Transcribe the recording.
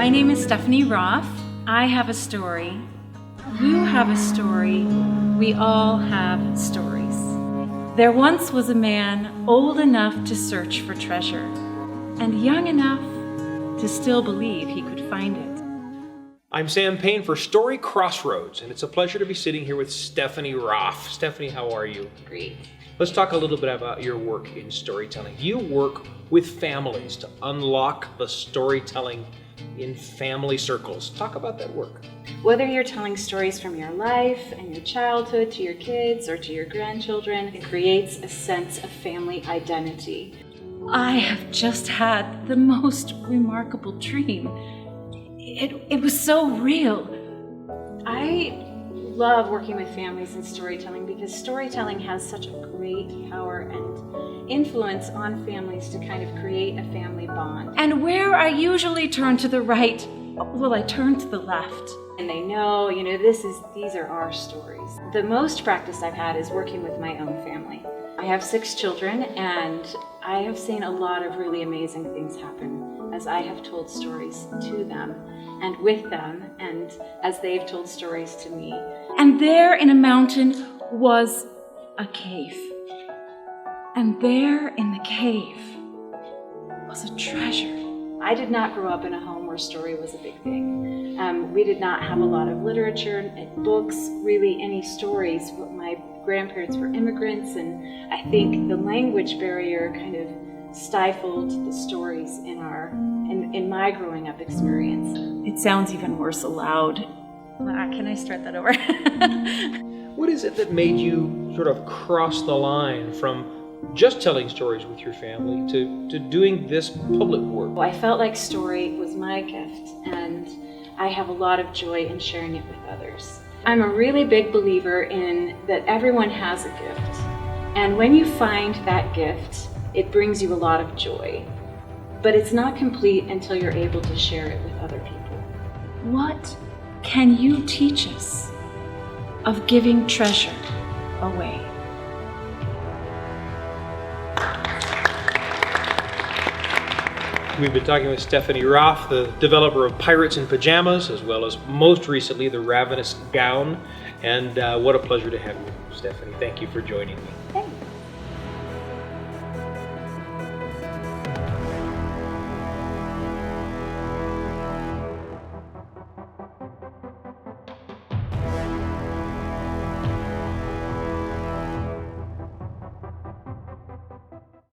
My name is Steffani Raff. I have a story. You have a story. We all have stories. There once was a man old enough to search for treasure and young enough to still believe he could find it. I'm Sam Payne for Story Crossroads, and it's a pleasure to be sitting here with Steffani Raff. Steffani, how are you? Great. Let's talk a little bit about your work in storytelling. You work with families to unlock the storytelling in family circles. Talk about that work. Whether you're telling stories from your life and your childhood to your kids or to your grandchildren, it creates a sense of family identity. I have just had the most remarkable dream. It was so real. I love working with families and storytelling because storytelling has such a great power and influence on families to kind of create a family bond. And where I usually turn to the right, well, I turn to the left. And they know, these are our stories. The most practice I've had is working with my own family. I have 6 children, and I have seen a lot of really amazing things happen as I have told stories to them and with them, and as they've told stories to me. And there in a mountain was a cave. And there in the cave was a treasure. I did not grow up in a home where story was a big thing. We did not have a lot of literature and books, really any stories. My grandparents were immigrants, and I think the language barrier kind of stifled the stories in my growing up experience. It sounds even worse aloud. Can I start that over? What is it that made you sort of cross the line from just telling stories with your family to doing this public work? I felt like story was my gift, and I have a lot of joy in sharing it with others. I'm a really big believer in that everyone has a gift, and when you find that gift, it brings you a lot of joy. But it's not complete until you're able to share it with other people. What can you teach us of giving treasure away? We've been talking with Steffani Raff, the developer of Pirates in Pajamas, as well as most recently the Ravenous Gown. And what a pleasure to have you, Steffani. Thank you for joining me.